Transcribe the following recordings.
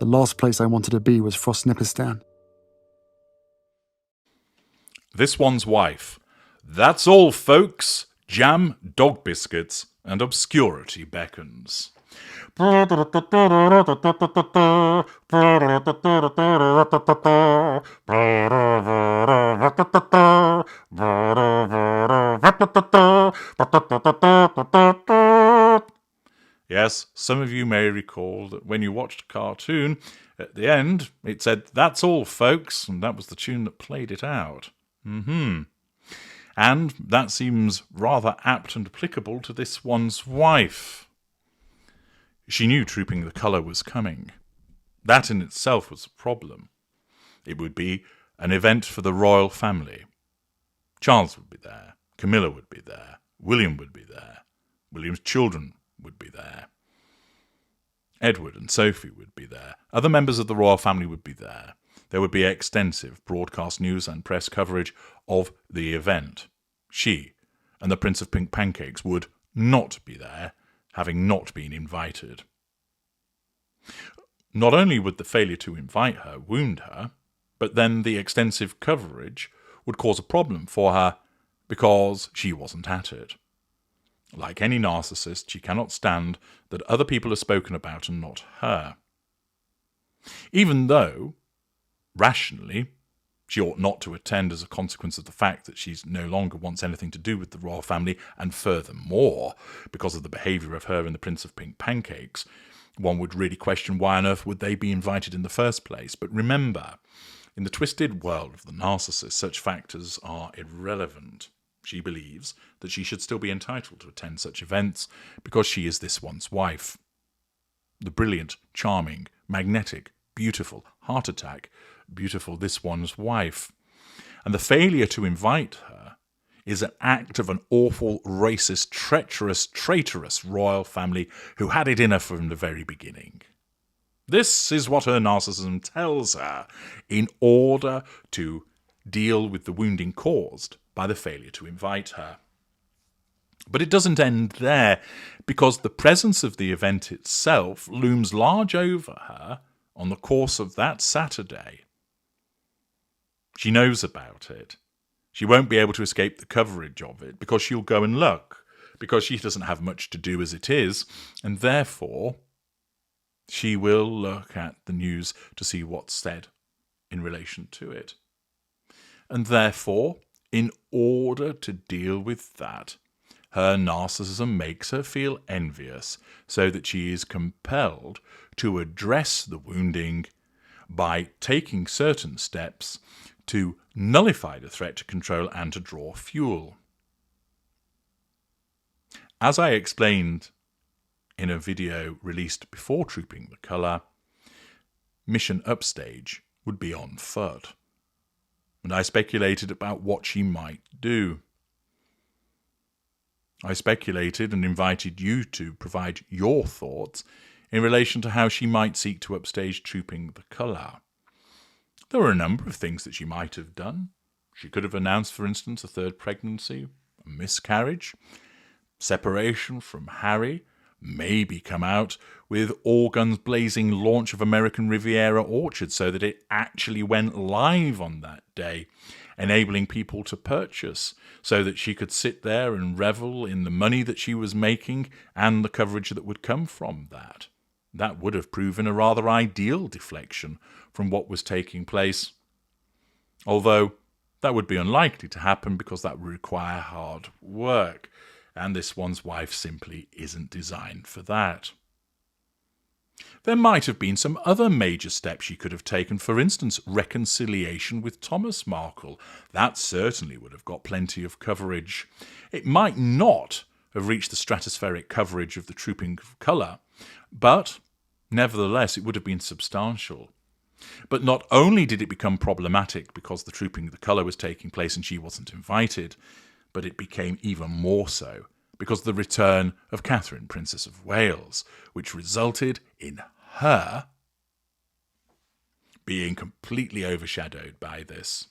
The last place I wanted to be was Frostnipistan. This one's wife. That's all, folks. Jam, dog biscuits, and Obscurity beckons. Yes, some of you may recall that when you watched a cartoon, at the end, it said, "That's all, folks," and that was the tune that played it out. And that seems rather apt and applicable to this one's wife. She knew Trooping the Colour was coming. That in itself was a problem. It would be an event for the royal family. Charles would be there, Camilla would be there, William would be there, William's children would be there, Edward and Sophie would be there, other members of the royal family would be there. There would be extensive broadcast news and press coverage of the event. She and the Prince of Pink Pancakes would not be there, having not been invited. Not only would the failure to invite her wound her, but then the extensive coverage would cause a problem for her because she wasn't at it. Like any narcissist, she cannot stand that other people are spoken about and not her. Even though, rationally, she ought not to attend as a consequence of the fact that she no longer wants anything to do with the royal family, and furthermore, because of the behaviour of her and the Prince of Pink Pancakes, one would really question why on earth would they be invited in the first place. But remember, in the twisted world of the narcissist, such factors are irrelevant. She believes that she should still be entitled to attend such events because she is this one's wife. The brilliant, charming, magnetic, beautiful, heart attack, beautiful this one's wife. And the failure to invite her is an act of an awful, racist, treacherous, traitorous royal family who had it in her from the very beginning. This is what her narcissism tells her in order to deal with the wounding caused by the failure to invite her. But it doesn't end there, because the presence of the event itself looms large over her on the course of that Saturday. She knows about it. She won't be able to escape the coverage of it because she'll go and look, because she doesn't have much to do as it is, and therefore she will look at the news to see what's said in relation to it. And therefore, in order to deal with that, her narcissism makes her feel envious, so that she is compelled to address the wounding by taking certain steps to nullify the threat to control and to draw fuel. As I explained in a video released before Trooping the Colour, Mission Upstage would be on foot. And I speculated about what she might do. I speculated and invited you to provide your thoughts in relation to how she might seek to upstage Trooping the Colour. There were a number of things that she might have done. She could have announced, for instance, a third pregnancy, a miscarriage, separation from Harry, maybe come out with all guns blazing launch of American Riviera Orchard so that it actually went live on that day, enabling people to purchase so that she could sit there and revel in the money that she was making and the coverage that would come from that. That would have proven a rather ideal deflection from what was taking place. Although that would be unlikely to happen because that would require hard work, and this one's wife simply isn't designed for that. There might have been some other major steps she could have taken, for instance, reconciliation with Thomas Markle. That certainly would have got plenty of coverage. It might not have reached the stratospheric coverage of the Trooping Colour, but nevertheless it would have been substantial. But not only did it become problematic because the Trooping the Colour was taking place and she wasn't invited, but it became even more so because of the return of Catherine, Princess of Wales, which resulted in her being completely overshadowed by this.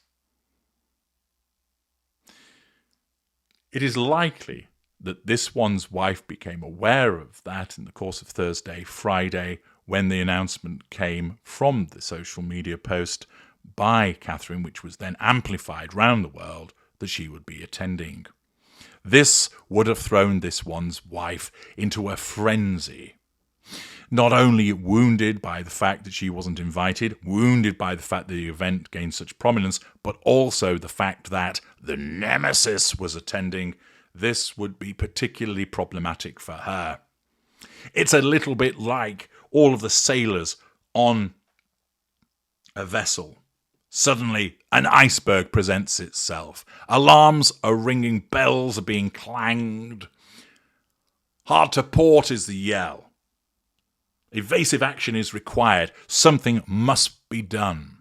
It is likely that this one's wife became aware of that in the course of Thursday, Friday, when the announcement came from the social media post by Catherine, which was then amplified round the world, that she would be attending. This would have thrown this one's wife into a frenzy. Not only wounded by the fact that she wasn't invited, wounded by the fact that the event gained such prominence, but also the fact that the nemesis was attending. This would be particularly problematic for her. It's a little bit like all of the sailors on a vessel. Suddenly, an iceberg presents itself. Alarms are ringing, bells are being clanged. Hard to port is the yell. Evasive action is required. Something must be done.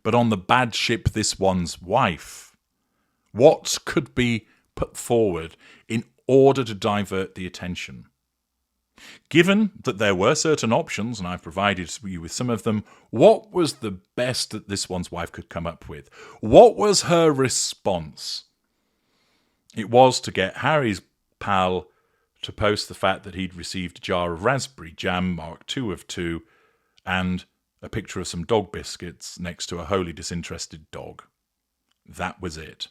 But on the bad ship, this one's wife, what could be put forward in order to divert the attention? Given that there were certain options, and I've provided you with some of them, what was the best that this one's wife could come up with? What was her response? It was to get Harry's pal to post the fact that he'd received a jar of raspberry jam marked 2 of 2 and a picture of some dog biscuits next to a wholly disinterested dog. That was it.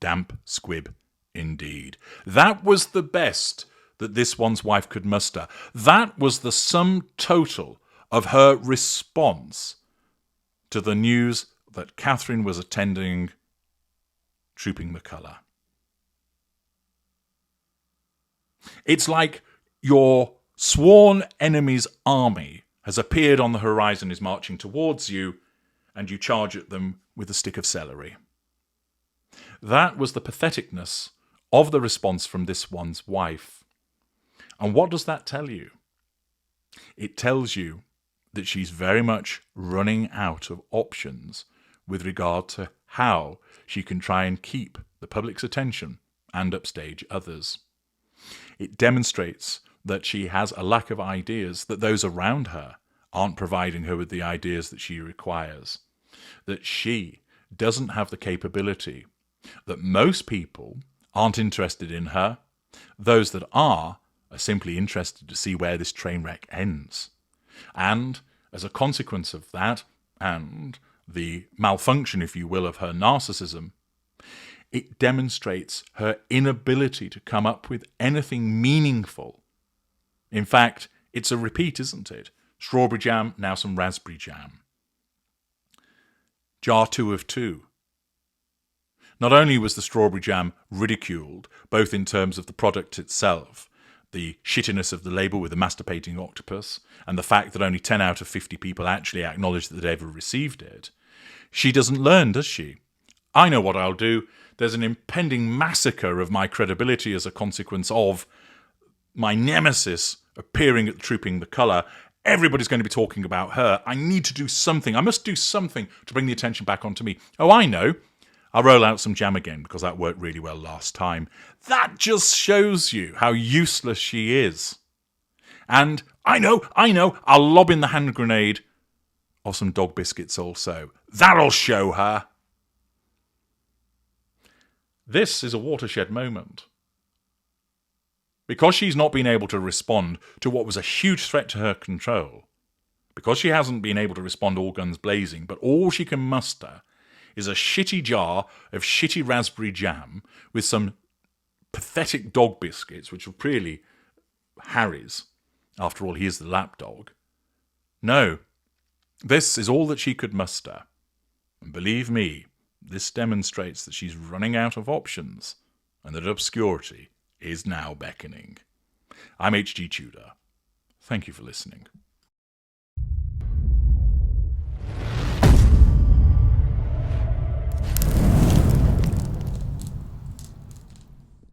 Damp squib indeed. That was the best that this one's wife could muster. That was the sum total of her response to the news that Catherine was attending Trooping the Colour. It's like your sworn enemy's army has appeared on the horizon, is marching towards you, and you charge at them with a stick of celery. That was the patheticness of the response from this one's wife. And what does that tell you? It tells you that she's very much running out of options with regard to how she can try and keep the public's attention and upstage others. It demonstrates that she has a lack of ideas, that those around her aren't providing her with the ideas that she requires, that she doesn't have the capability, that most people aren't interested in her, those that are simply interested to see where this train wreck ends. And as a consequence of that, and the malfunction, if you will, of her narcissism, it demonstrates her inability to come up with anything meaningful. In fact, it's a repeat, isn't it? Strawberry jam, now some raspberry jam. Jar 2 of 2. Not only was the strawberry jam ridiculed, both in terms of the product itself, the shittiness of the label with the masturbating octopus, and the fact that only 10 out of 50 people actually acknowledged that they'd ever received it, she doesn't learn, does she? I know what I'll do. There's an impending massacre of my credibility as a consequence of my nemesis appearing at Trooping the Colour. Everybody's going to be talking about her. I need to do something. I must do something to bring the attention back onto me. Oh, I know. I'll roll out some jam again because that worked really well last time. That just shows you how useless she is. And I know, I'll lob in the hand grenade of some dog biscuits also. That'll show her. This is a watershed moment. Because she's not been able to respond to what was a huge threat to her control, because she hasn't been able to respond all guns blazing, but all she can muster is a shitty jar of shitty raspberry jam with some pathetic dog biscuits, which are really Harry's. After all, he is the lapdog. No, this is all that she could muster. And believe me, this demonstrates that she's running out of options and that obscurity is now beckoning. I'm H.G. Tudor. Thank you for listening.